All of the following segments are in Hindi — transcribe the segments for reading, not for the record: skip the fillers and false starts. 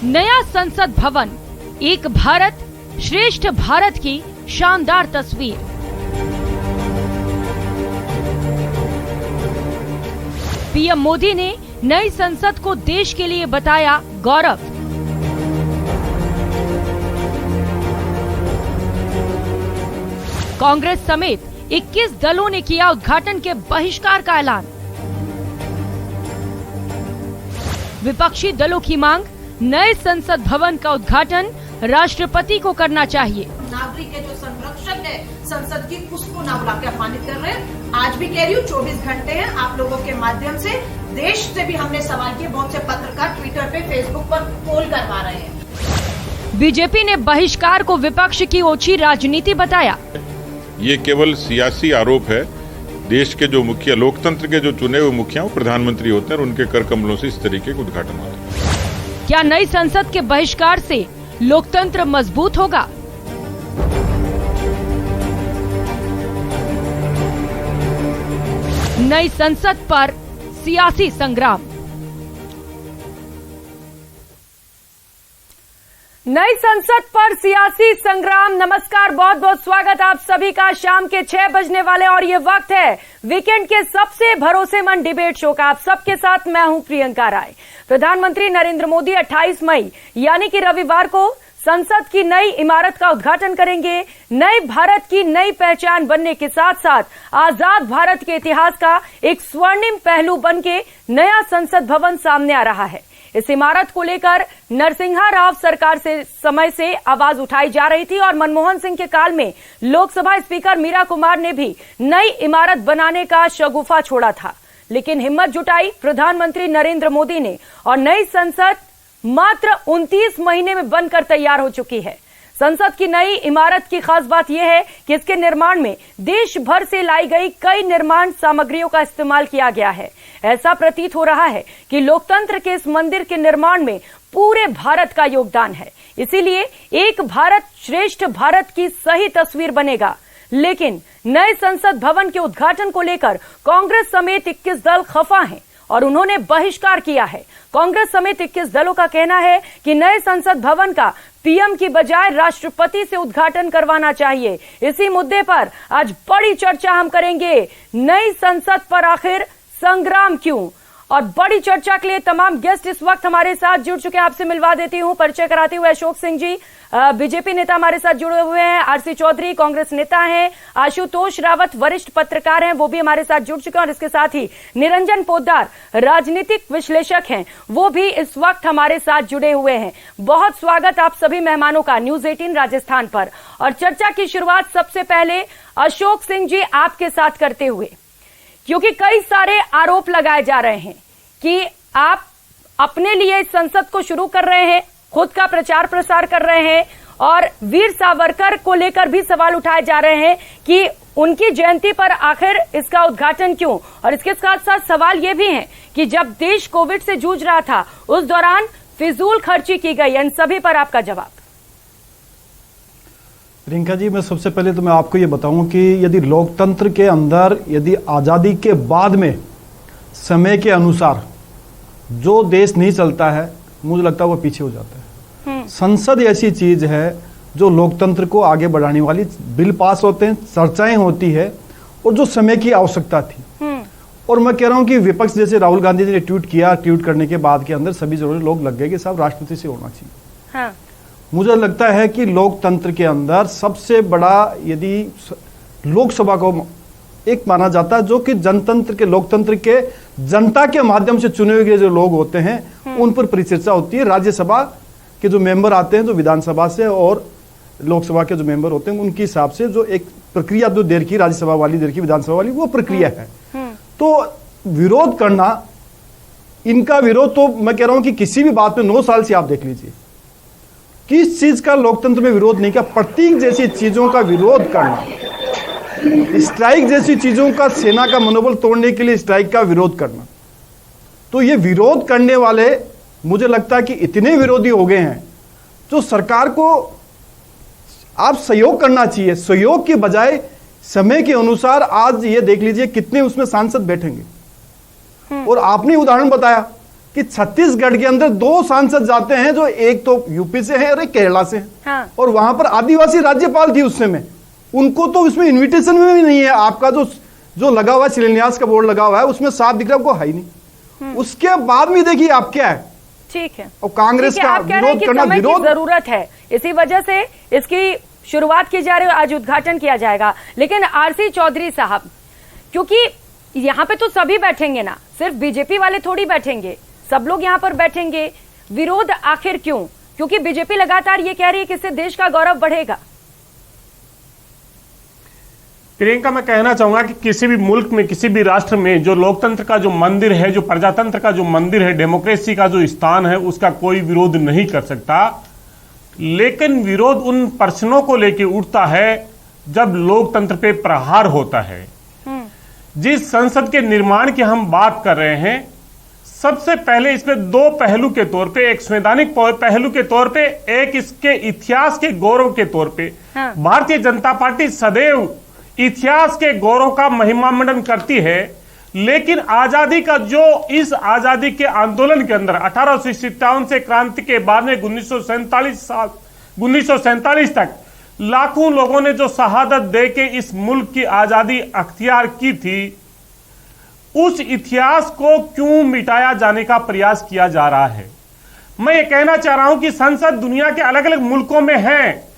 नया संसद भवन, एक भारत श्रेष्ठ भारत की शानदार तस्वीर। पीएम मोदी ने नई संसद को देश के लिए बताया गौरव। कांग्रेस समेत 21 दलों ने किया उद्घाटन के बहिष्कार का ऐलान। विपक्षी दलों की मांग, नए संसद भवन का उद्घाटन राष्ट्रपति को करना चाहिए। नागरिक के जो संरक्षक है संसद की, उसको ना बुला के अपमानित कर रहे हैं। आज भी कह रही हूँ, 24 घंटे हैं, आप लोगों के माध्यम से देश से भी हमने सवाल किए। बहुत से पत्रकार ट्विटर पे, फेसबुक पर पोल करवा रहे हैं। बीजेपी ने बहिष्कार को विपक्ष की ओछी राजनीति बताया। ये केवल सियासी आरोप है। देश के जो मुखिया, लोकतंत्र के जो चुने हुए मुखिया, वो प्रधानमंत्री होते हैं और उनके कर कमलों से इस तरीके का उद्घाटन होता है। क्या नई संसद के बहिष्कार से लोकतंत्र मजबूत होगा? नई संसद पर सियासी संग्राम। नई संसद पर सियासी संग्राम। नमस्कार, बहुत बहुत स्वागत आप सभी का शाम के 6 बजने वाले, और ये वक्त है वीकेंड के सबसे भरोसेमंद डिबेट शो का। आप सबके साथ मैं हूं प्रियंका राय। प्रधानमंत्री नरेंद्र मोदी 28 मई यानी कि रविवार को संसद की नई इमारत का उद्घाटन करेंगे। नए भारत की नई पहचान बनने के साथ साथ आजाद भारत के इतिहास का एक स्वर्णिम पहलू बनके नया संसद भवन सामने आ रहा है। इस इमारत को लेकर नरसिम्हा राव सरकार से समय से आवाज उठाई जा रही थी, और मनमोहन सिंह के काल में लोकसभा स्पीकर मीरा कुमार ने भी नई इमारत बनाने का शगुफा छोड़ा था। लेकिन हिम्मत जुटाई प्रधानमंत्री नरेंद्र मोदी ने, और नई संसद मात्र 29 महीने में बनकर तैयार हो चुकी है। संसद की नई इमारत की खास बात यह है कि इसके निर्माण में देश भर से लाई गई कई निर्माण सामग्रियों का इस्तेमाल किया गया है। ऐसा प्रतीत हो रहा है कि लोकतंत्र के इस मंदिर के निर्माण में पूरे भारत का योगदान है। इसीलिए एक भारत श्रेष्ठ भारत की सही तस्वीर बनेगा। लेकिन नए संसद भवन के उद्घाटन को लेकर कांग्रेस समेत 21 दल खफा हैं और उन्होंने बहिष्कार किया है। कांग्रेस समेत 21 दलों का कहना है कि नए संसद भवन का पीएम की बजाय राष्ट्रपति से उद्घाटन करवाना चाहिए। इसी मुद्दे पर आज बड़ी चर्चा हम करेंगे। नई संसद पर आखिर संग्राम क्यों? और बड़ी चर्चा के लिए तमाम गेस्ट इस वक्त हमारे साथ जुड़ चुके हैं। आपसे मिलवा देती हूं, परिचय कराते हुए अशोक सिंह जी, बीजेपी नेता हमारे साथ जुड़े हुए हैं। आरसी चौधरी कांग्रेस नेता हैं। आशुतोष रावत वरिष्ठ पत्रकार हैं, वो भी हमारे साथ जुड़ चुके हैं। और इसके साथ ही निरंजन पोद्दार राजनीतिक विश्लेषक हैं, वो भी इस वक्त हमारे साथ जुड़े हुए हैं। बहुत स्वागत आप सभी मेहमानों का न्यूज 18 राजस्थान पर। और चर्चा की शुरुआत सबसे पहले अशोक सिंह जी आपके साथ करते हुए, क्योंकि कई सारे आरोप लगाए जा रहे हैं कि आप अपने लिए इस संसद को शुरू कर रहे हैं, खुद का प्रचार प्रसार कर रहे हैं, और वीर सावरकर को लेकर भी सवाल उठाए जा रहे हैं कि उनकी जयंती पर आखिर इसका उद्घाटन क्यों। और इसके साथ साथ सवाल यह भी है कि जब देश कोविड से जूझ रहा था उस दौरान फिजूल खर्ची की गई। इन सभी पर आपका जवाब। प्रियंका जी, मैं सबसे पहले तो मैं आपको ये बताऊं कि यदि लोकतंत्र के अंदर, यदि आज़ादी के बाद में समय के अनुसार जो देश नहीं चलता है, मुझे लगता है वो पीछे हो जाता है। संसद ऐसी चीज है जो लोकतंत्र को आगे बढ़ाने वाली, बिल पास होते हैं, चर्चाएं होती है, और जो समय की आवश्यकता थी। और मैं कह रहा हूं कि विपक्ष जैसे राहुल गांधी जी ने ट्वीट किया, ट्वीट करने के बाद के अंदर सभी जरूरी लोग लग गए कि साहब राष्ट्रपति से होना चाहिए। हाँ। मुझे लगता है कि लोकतंत्र के अंदर सबसे बड़ा, यदि लोकसभा को एक माना जाता है जो कि जनतंत्र के, लोकतंत्र के जनता के माध्यम से चुने हुए जो लोग होते हैं उन पर परिचर्चा होती है। राज्यसभा के जो मेंबर आते हैं, जो विधानसभा से, और लोकसभा के जो मेंबर होते हैं उनके हिसाब से जो एक प्रक्रिया, दो देर की राज्यसभा वाली, देर की विधानसभा वाली, वो प्रक्रिया है। तो विरोध करना, इनका विरोध तो मैं कह रहा हूं कि किसी भी बात में 9 साल से आप देख लीजिए किस चीज का लोकतंत्र में विरोध नहीं किया। प्रतीक जैसी चीजों का विरोध करना, स्ट्राइक जैसी चीजों का, सेना का मनोबल तोड़ने के लिए स्ट्राइक का विरोध करना। तो ये विरोध करने वाले, मुझे लगता है कि इतने विरोधी हो गए हैं, जो सरकार को आप सहयोग करना चाहिए, सहयोग के बजाय समय के अनुसार आज ये देख लीजिए कितने उसमें सांसद बैठेंगे। और आपने उदाहरण बताया कि छत्तीसगढ़ के अंदर 2 सांसद जाते हैं, जो एक तो यूपी से है और एक केरला से है। हाँ। और वहां पर आदिवासी राज्यपाल थी उस समय, उनको तो इसमें इनविटेशन में भी नहीं है। आपका जो लगा हुआ है, शिलान्यास का बोर्ड लगा हुआ है, उसमें साफ दिख रहा है, आपको है ही नहीं। उसके बाद में देखिए आप क्या है। ठीक है, और कांग्रेस का विरोध करना, विरोध जरूरत है, इसी वजह से इसकी शुरुआत की जा रही है, आज उद्घाटन किया जाएगा। लेकिन आरसी चौधरी साहब, क्योंकि यहाँ पे तो सभी बैठेंगे ना, सिर्फ बीजेपी वाले थोड़ी बैठेंगे, सब लोग यहाँ पर बैठेंगे। विरोध आखिर क्यों? क्योंकि बीजेपी लगातार ये कह रही है कि इससे देश का गौरव बढ़ेगा। प्रियंका, मैं कहना चाहूंगा कि किसी भी मुल्क में, किसी भी राष्ट्र में जो लोकतंत्र का जो मंदिर है, जो प्रजातंत्र का जो मंदिर है, डेमोक्रेसी का जो स्थान है, उसका कोई विरोध नहीं कर सकता। लेकिन विरोध उन प्रश्नों को लेकर उठता है जब लोकतंत्र पे प्रहार होता है। जिस संसद के निर्माण की हम बात कर रहे हैं, सबसे पहले इसमें 2 पहलू के तौर पे, एक संवैधानिक पहलू के तौर पे, एक इसके इतिहास के गौरव के तौर पे, भारतीय जनता पार्टी सदैव इतिहास के गौरव का महिमा मंडन करती है। लेकिन आजादी का जो, इस आजादी के आंदोलन के अंदर 1857 से क्रांति के बाद में 1947 तक लाखों लोगों ने जो शहादत दे के इस मुल्क की आजादी अख्तियार की थी, उस इतिहास को क्यों मिटाया जाने का प्रयास किया जा रहा है? मैं ये कहना चाह रहा हूं कि संसद दुनिया के अलग अलग मुल्कों में है,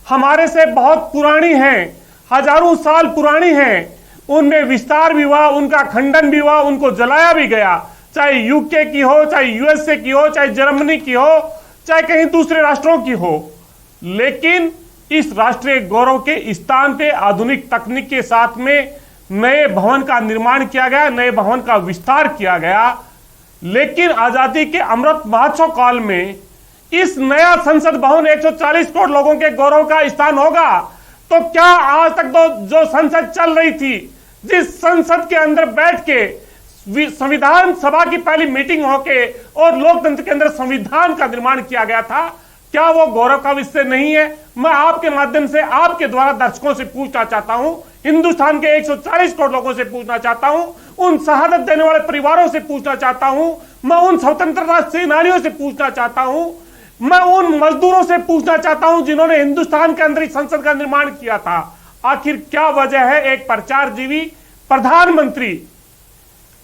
हमारे से बहुत पुरानी है, हजारों साल पुरानी है। उनमें विस्तार भी हुआ, उनका खंडन भी हुआ, उनको जलाया भी गया, चाहे यूके की हो, चाहे यूएसए की हो, चाहे जर्मनी की हो, चाहे कहीं दूसरे राष्ट्रों की हो। लेकिन इस राष्ट्रीय गौरव के स्थान पे आधुनिक तकनीक के साथ में नए भवन का निर्माण किया गया, नए भवन का विस्तार किया गया। लेकिन आजादी के अमृत महोत्सव काल में इस नया संसद भवन 140 करोड़ लोगों के गौरव का स्थान होगा। तो क्या आज तक तो जो संसद चल रही थी, जिस संसद के अंदर बैठ के संविधान सभा की पहली मीटिंग होके और लोकतंत्र के अंदर संविधान का निर्माण किया गया था, क्या वो गौरव का विषय नहीं है? मैं आपके माध्यम से, आपके द्वारा दर्शकों से पूछना चाहता हूं, हिंदुस्तान के 140 करोड़ लोगों से पूछना चाहता हूं, उन शहादत देने वाले परिवारों से पूछना चाहता हूं, मैं उन स्वतंत्रता सेनानियों से पूछना चाहता हूं, मैं उन मजदूरों से पूछना चाहता हूं जिन्होंने हिंदुस्तान के अंदर संसद का निर्माण किया था। आखिर क्या वजह है एक प्रचारजीवी प्रधानमंत्री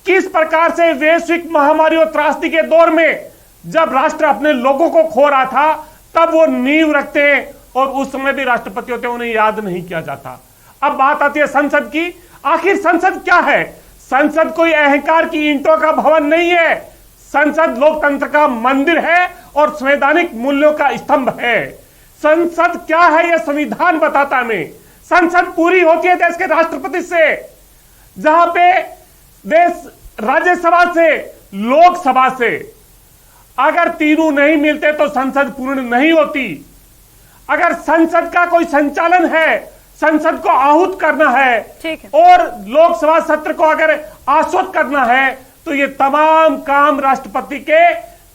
किस प्रकार से वैश्विक महामारी और त्रासदी के दौर में, जब राष्ट्र अपने लोगों को खो रहा था, तब वो नींव रखते हैं और उस समय भी राष्ट्रपति होते हैं, उन्हें याद नहीं किया जाता। अब बात आती है संसद की। आखिर संसद क्या है? संसद कोई अहंकार की ईंटों का भवन नहीं है। संसद लोकतंत्र का मंदिर है और संवैधानिक मूल्यों का स्तंभ है। संसद क्या है यह संविधान बताता हमें। संसद पूरी होती है देश के राष्ट्रपति से, जहां पे देश राज्यसभा से, लोकसभा से, अगर तीनों नहीं मिलते तो संसद पूर्ण नहीं होती। अगर संसद का कोई संचालन है, संसद को आहूत करना है और लोकसभा सत्र को अगर आश्वस्त करना है, तो ये तमाम काम राष्ट्रपति के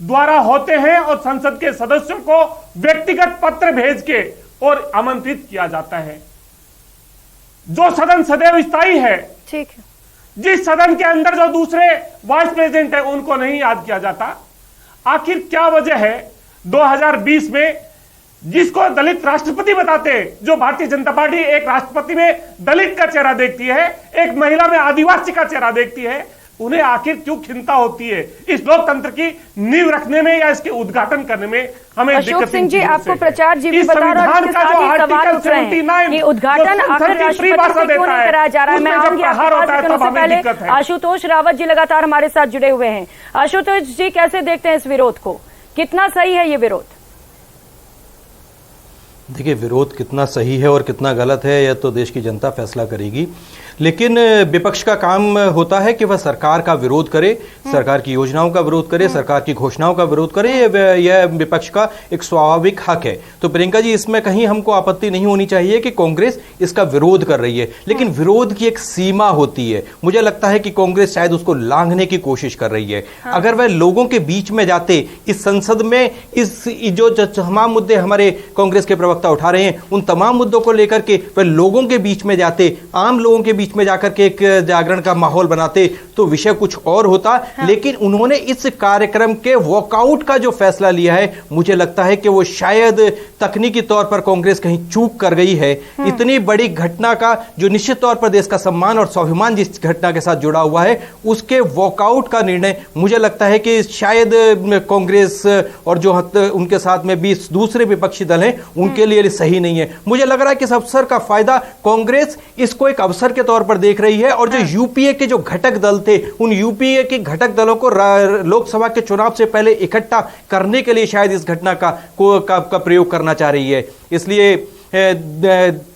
द्वारा होते हैं और संसद के सदस्यों को व्यक्तिगत पत्र भेज के और आमंत्रित किया जाता है। जो सदन सदैव स्थायी है, ठीक है, जिस सदन के अंदर जो दूसरे वाइस प्रेसिडेंट है उनको नहीं याद किया जाता। आखिर क्या वजह है 2020 में, जिसको दलित राष्ट्रपति बताते हैं, जो भारतीय जनता पार्टी एक राष्ट्रपति में दलित का चेहरा देखती है, एक महिला में आदिवासी का चेहरा देखती है, उन्हें आखिर क्यों खिंता होती है इस लोकतंत्र की नींव रखने में या इसके उद्घाटन करने में? हमें अशोक सिंह जी, आपको प्रचारजीवी बता रहा हूं, इसके साथ ही सवाल उठ रहे हैं कि उद्घाटन आखिर राष्ट्रपति से क्यों नहीं कराया जा रहा है। मैं आऊंगी आपके पास, लेकिन उससे पहले आशुतोष रावत जी लगातार हमारे साथ जुड़े हुए हैं। आशुतोष जी, कैसे देखते हैं इस विरोध को? कितना सही है ये विरोध? देखिए, विरोध कितना सही है और कितना गलत है यह तो देश की जनता फैसला करेगी। लेकिन विपक्ष का काम होता है कि वह सरकार का विरोध करे, सरकार की योजनाओं का विरोध करे, सरकार की घोषणाओं का विरोध करे। यह विपक्ष का एक स्वाभाविक हक है। तो प्रियंका जी, इसमें कहीं हमको आपत्ति नहीं होनी चाहिए कि कांग्रेस इसका विरोध कर रही है, लेकिन विरोध की एक सीमा होती है। मुझे लगता है कि कांग्रेस शायद उसको लांघने की कोशिश कर रही है। अगर वह लोगों के बीच में जाते, इस संसद में इस जो तमाम मुद्दे हमारे कांग्रेस के प्रवक्ता प्रवक्ता उठा रहे हैं, उन तमाम मुद्दों को लेकर के वह लोगों के बीच में जाते, आम लोगों के बीच में जाकर के एक जागरण का माहौल बनाते तो विषय कुछ और होता। हाँ। लेकिन उन्होंने इस कार्यक्रम के वॉकआउट का जो फैसला लिया है, मुझे लगता है कि वो शायद तकनीकी तौर पर कांग्रेस कहीं चूक कर गई है। इतनी बड़ी घटना का जो निश्चित तौर पर देश का सम्मान और स्वाभिमान जिस घटना के साथ जुड़ा हुआ है, उसके वॉकआउट का निर्णय मुझे लगता है कि शायद कांग्रेस और जो उनके साथ में भी दूसरे विपक्षी दल हैं उनके लिए सही नहीं है। मुझे लग रहा है कि इस अवसर का फायदा कांग्रेस इसको एक अवसर के तौर पर देख रही है और जो यूपीए के जो घटक दल थे, उन यूपीए के घटक दलों को लोकसभा के चुनाव से पहले इकट्ठा करने के लिए शायद इस घटना का प्रयोग करना चाह रही है। इसलिए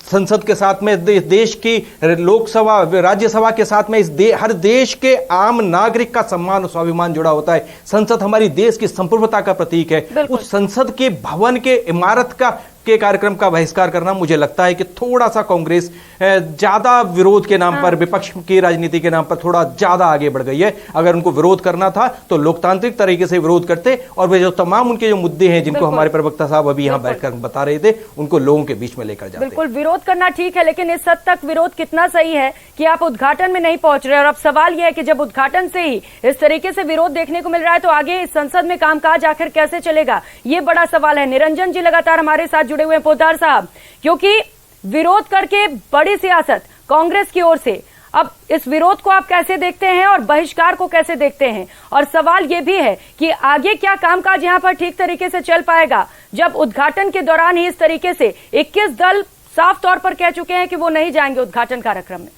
संसद के साथ में देश की लोकसभा राज्यसभा के साथ में हर देश के आम नागरिक का सम्मान और स्वाभिमान जुड़ा होता है। संसद हमारी देश की संप्रभुता का प्रतीक है। उस संसद के भवन के इमारत के कार्यक्रम का बहिष्कार करना मुझे लगता है कि थोड़ा सा कांग्रेस ज्यादा विरोध के नाम पर, विपक्ष की राजनीति के नाम पर थोड़ा ज्यादा आगे बढ़ गई है। अगर उनको विरोध करना था तो लोकतांत्रिक तरीके से विरोध करते और वे जो तमाम उनके जो मुद्दे हैं जिनको हमारे प्रवक्ता साहब अभी यहां बैठकर बता रहे थे, उनको लोगों के बीच में लेकर जाते। बिल्कुल, विरोध करना ठीक है, लेकिन इस हद तक विरोध कितना सही है कि आप उद्घाटन में नहीं पहुंच रहे। और अब सवाल यह है कि जब उद्घाटन से ही इस तरीके से विरोध देखने को मिल रहा है तो आगे संसद में कामकाज आखिर कैसे चलेगा, ये बड़ा सवाल है। निरंजन जी लगातार हमारे साथ जुड़े हुए हैं, पोद्दार साहब, क्योंकि विरोध करके बड़ी सियासत कांग्रेस की ओर से, अब इस विरोध को आप कैसे देखते हैं और बहिष्कार को कैसे देखते हैं? और सवाल यह भी है कि आगे क्या कामकाज यहां पर ठीक तरीके से चल पाएगा जब उद्घाटन के दौरान ही इस तरीके से 21 दल साफ तौर पर कह चुके हैं कि वो नहीं जाएंगे उद्घाटन कार्यक्रम में।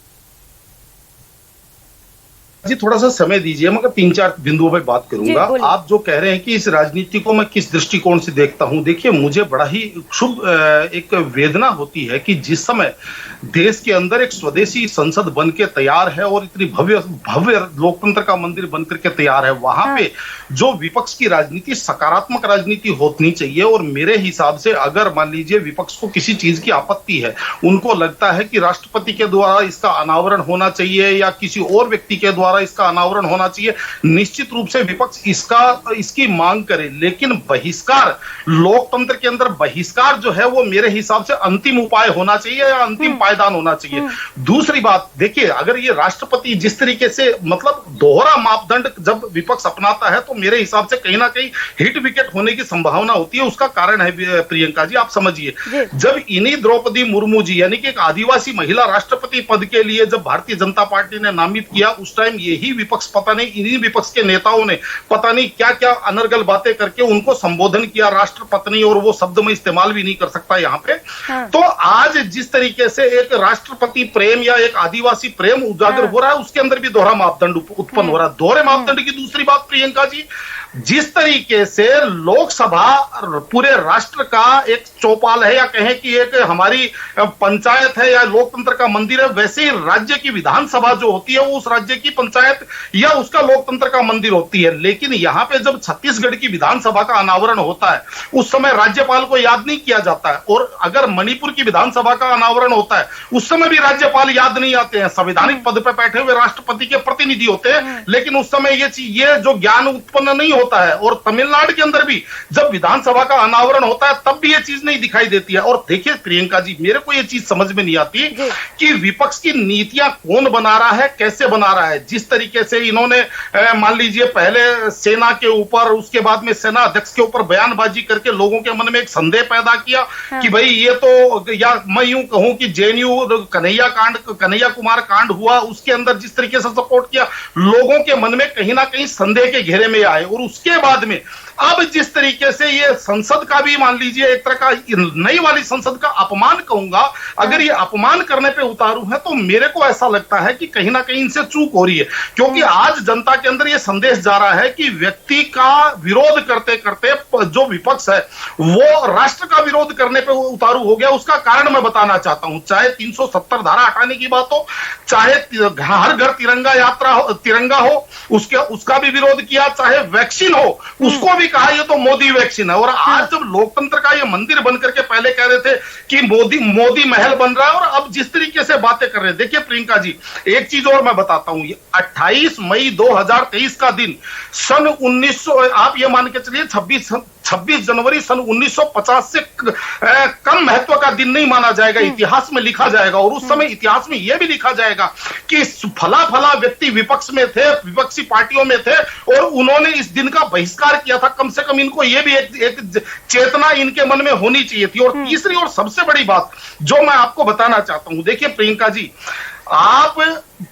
जी थोड़ा सा समय दीजिए, मैं 3-4 बिंदुओं पे बात करूंगा। आप जो कह रहे हैं कि इस राजनीति को मैं किस दृष्टिकोण से देखता हूं, देखिए मुझे बड़ा ही शुभ एक वेदना होती है कि जिस समय देश के अंदर एक स्वदेशी संसद बन के तैयार है और इतनी भव्य लोकतंत्र का मंदिर बन करके तैयार है, वहां पे जो विपक्ष की राजनीति सकारात्मक राजनीति होनी चाहिए। और मेरे हिसाब से अगर मान लीजिए विपक्ष को किसी चीज की आपत्ति है, उनको लगता है कि राष्ट्रपति के द्वारा इसका अनावरण होना चाहिए या किसी और व्यक्ति के द्वारा इसका अनावरण होना चाहिए, निश्चित रूप से विपक्ष इसकी मांग करे। लेकिन बहिष्कार, लोकतंत्र के अंदर बहिष्कार जो है वो मेरे हिसाब से अंतिम उपाय होना चाहिए या अंतिम पायदान होना चाहिए। दूसरी बात देखिए, अगर ये राष्ट्रपति जिस तरीके से मतलब दोहरा मापदंड जब विपक्ष अपनाता है तो मेरे हिसाब से कहीं ना कहीं हिट विकेट होने की संभावना होती है। उसका कारण है प्रियंका जी, आप समझिए, जब इन्हीं द्रौपदी मुर्मू जी यानी कि एक आदिवासी महिला राष्ट्रपति पद के लिए जब भारतीय जनता पार्टी ने नामित किया, उस टाइम यही विपक्ष, पता नहीं इन्हीं विपक्ष के नेताओं ने पता नहीं क्या क्या अनर्गल बातें करके उनको संबोधन किया राष्ट्रपत्नी, और वो शब्द मैं इस्तेमाल भी नहीं कर सकता यहाँ पे। तो आज जिस तरीके से एक राष्ट्रपति प्रेम या एक आदिवासी प्रेम उजागर हो रहा है, उसके अंदर भी दोहरा मापदंड उत्पन्न हो रहा है। दोहरे मापदंड की दूसरी बात प्रियंका जी, जिस तरीके से लोकसभा पूरे राष्ट्र का एक चौपाल है या कहें कि एक हमारी पंचायत है या लोकतंत्र का मंदिर है, वैसे ही राज्य की विधानसभा जो होती है वो उस राज्य की पंचायत या उसका लोकतंत्र का मंदिर होती है। लेकिन यहां पे जब छत्तीसगढ़ की विधानसभा का अनावरण होता है उस समय राज्यपाल को याद नहीं किया जाता है, और अगर मणिपुर की विधानसभा का अनावरण होता है उस समय भी राज्यपाल याद नहीं आते हैं। संवैधानिक पद पर बैठे हुए राष्ट्रपति के प्रतिनिधि होते हैं, लेकिन उस समय ये जो ज्ञान उत्पन्न नहीं होता है। और तमिलनाडु के अंदर भी जब विधानसभा का अनावरण होता है तब भी ये चीज नहीं दिखाई देती है। और देखिए प्रियंका जी, मेरे को ये चीज समझ में नहीं आती कि विपक्ष की नीतियां कौन बना रहा है, कैसे बना रहा है। जिस तरीके से इन्होंने मान लीजिए पहले सेना के ऊपर, उसके बाद में सेना अध्यक्ष के ऊपर बयानबाजी करके लोगों के मन में एक संदेह पैदा किया कि भाई ये तो, या मैं यूं कहूं कि जेएनयू कन्हैया कुमार कांड हुआ, उसके अंदर जिस तरीके से सपोर्ट किया, लोगों के मन में कहीं ना कहीं संदेह के घेरे में आए। और उसके बाद में अब जिस तरीके से ये संसद का भी मान लीजिए एक तरह का नई वाली संसद का अपमान कहूंगा, अगर ये अपमान करने पे उतारू है तो मेरे को ऐसा लगता है कि कहीं ना कहीं इनसे चूक हो रही है। क्योंकि आज जनता के अंदर ये संदेश जा रहा है कि व्यक्ति का विरोध करते करते जो विपक्ष है वो राष्ट्र का विरोध करने पे उतारू हो गया। उसका कारण मैं बताना चाहता हूं, चाहे 370 धारा हटाने की बात हो, चाहे हर घर तिरंगा हो उसका भी विरोध किया, चाहे वैक्सीन हो उसको भी कहा ये तो मोदी वैक्सीन है। और आज जब लोकतंत्र का ये मंदिर बन करके पहले कह रहे थे कि मोदी महल बन रहा है, और अब जिस तरीके से बातें कर रहे हैं, देखिए प्रियंका जी एक चीज और मैं बताता हूं, 28 मई 2023 का दिन सन 1900, आप ये मान के चलिए 26 26 जनवरी सन 1950 से कम महत्व का दिन नहीं माना जाएगा, इतिहास में लिखा जाएगा। और उस समय इतिहास में यह भी लिखा जाएगा कि फला फला व्यक्ति विपक्ष में थे, विपक्षी पार्टियों में थे और उन्होंने इस दिन का बहिष्कार किया था। कम से कम इनको यह भी एक चेतना इनके मन में होनी चाहिए थी। और तीसरी और सबसे बड़ी बात जो मैं आपको बताना चाहता हूं, देखिए प्रियंका जी, आप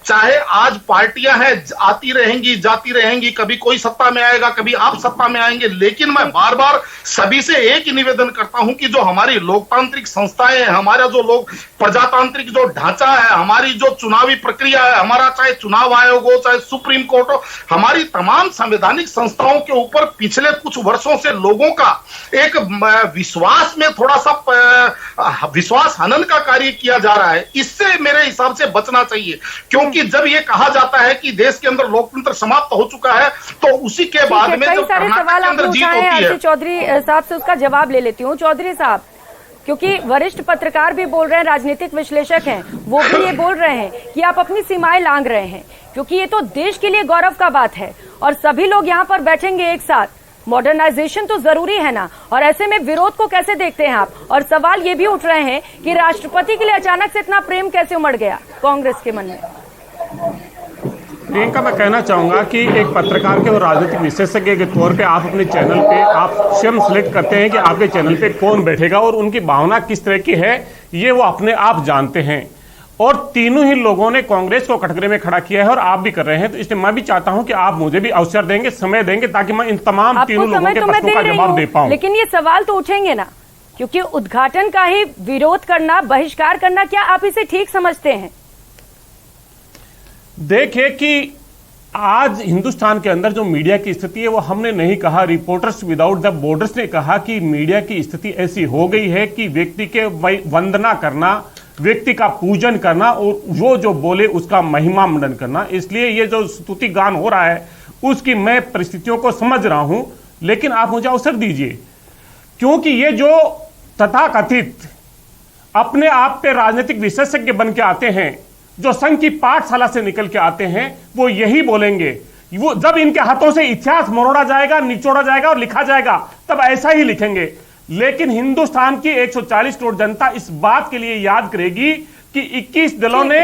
चाहे आज पार्टियां हैं आती रहेंगी जाती रहेंगी, कभी कोई सत्ता में आएगा कभी आप सत्ता में आएंगे, लेकिन मैं बार बार सभी से एक ही निवेदन करता हूं कि जो हमारी लोकतांत्रिक संस्थाएं हैं, हमारा जो लोग प्रजातांत्रिक जो ढांचा है, हमारी जो चुनावी प्रक्रिया है, हमारा चाहे चुनाव आयोग हो चाहे सुप्रीम कोर्ट हो, हमारी तमाम संवैधानिक संस्थाओं के ऊपर पिछले कुछ वर्षों से लोगों का एक विश्वास में थोड़ा सा विश्वास हनन का कार्य किया जा रहा है। इससे मेरे हिसाब से बचना चाहिए, क्योंकि जब ये कहा जाता है कि देश के अंदर लोकतंत्र समाप्त हो चुका है तो उसी के बाद में जब कर्नाटक के अंदर जीत होती है। चौधरी साहब से उसका जवाब ले लेती हूँ। चौधरी साहब, क्योंकि वरिष्ठ पत्रकार भी बोल रहे हैं, राजनीतिक विश्लेषक हैं, वो भी ये बोल रहे हैं कि आप अपनी सीमाएं लांघ रहे हैं, क्योंकि ये तो देश के लिए गौरव का बात है और सभी लोग यहाँ पर बैठेंगे एक साथ। मॉडर्नाइजेशन तो जरूरी है ना, और ऐसे में विरोध को कैसे देखते हैं आप? और सवाल ये भी उठ रहे हैं कि राष्ट्रपति के लिए अचानक से इतना प्रेम कैसे उमड़ गया कांग्रेस के मन में? प्रियंका, मैं कहना चाहूंगा कि एक पत्रकार के और राजनीतिक विशेषज्ञ के तौर पे आप अपने चैनल पे आप स्वयं सिलेक्ट करते हैं कि आपके चैनल पे कौन बैठेगा और उनकी भावना किस तरह की है, ये वो अपने आप जानते हैं। और तीनों ही लोगों ने कांग्रेस को कटघरे में खड़ा किया है और आप भी कर रहे हैं, तो इसलिए मैं भी चाहता हूं कि आप मुझे भी अवसर देंगे, समय देंगे, ताकि मैं इन तमाम तीनों लोगों के प्रश्नों का जवाब दे पाऊं। लेकिन ये सवाल तो उठेंगे ना, क्योंकि उद्घाटन का ही विरोध करना, बहिष्कार करना, क्या आप इसे ठीक समझते हैं? देखिए कि आज हिंदुस्तान के अंदर जो मीडिया की स्थिति है वो हमने नहीं कहा, रिपोर्टर्स विदाउट द बॉर्डर्स ने कहा कि मीडिया की स्थिति ऐसी हो गई है कि व्यक्ति के वंदना करना, व्यक्ति का पूजन करना और वो जो बोले उसका महिमा मंडन करना। इसलिए ये जो स्तुति गान हो रहा है उसकी मैं परिस्थितियों को समझ रहा हूं, लेकिन आप मुझे अवसर दीजिए, क्योंकि ये जो तथाकथित अपने आप पे राजनीतिक विशेषज्ञ बन के आते हैं, जो संघ की पाठशाला से निकल के आते हैं, वो यही बोलेंगे। वो जब इनके हाथों से इतिहास मरोड़ा जाएगा, निचोड़ा जाएगा और लिखा जाएगा, तब ऐसा ही लिखेंगे। लेकिन हिंदुस्तान की 140 करोड़ जनता इस बात के लिए याद करेगी कि 21 दलों ने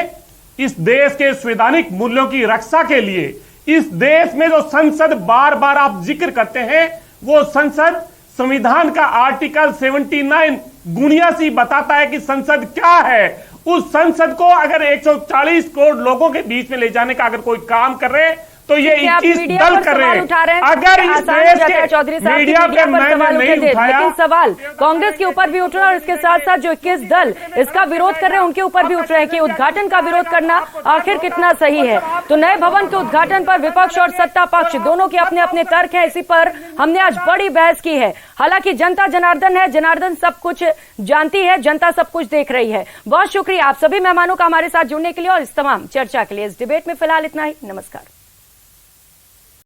इस देश के संवैधानिक मूल्यों की रक्षा के लिए, इस देश में जो संसद बार बार आप जिक्र करते हैं, वो संसद संविधान का आर्टिकल 79 गुणिया सी बताता है कि संसद क्या है। उस संसद को अगर 140 करोड़ लोगों के बीच में ले जाने का अगर कोई काम कर रहे हैं तो ये 21 दल कर रहे हैं। अगर इस देश के मीडिया पे मैंने नहीं उठाया, लेकिन सवाल कांग्रेस के ऊपर भी उठ रहा है और इसके साथ साथ जो 21 दल इसका विरोध कर रहे हैं उनके ऊपर भी उठ रहे हैं कि उद्घाटन का विरोध करना आखिर कितना सही है। तो नए भवन के उद्घाटन पर विपक्ष और सत्ता पक्ष दोनों के अपने अपने तर्क हैं। इसी पर हमने आज बड़ी बहस की है। हालांकि जनता जनार्दन है, जनार्दन सब कुछ जानती है, जनता सब कुछ देख रही है। बहुत शुक्रिया आप सभी मेहमानों का हमारे साथ जुड़ने के लिए और इस तमाम चर्चा के लिए। इस डिबेट में फिलहाल इतना ही। नमस्कार।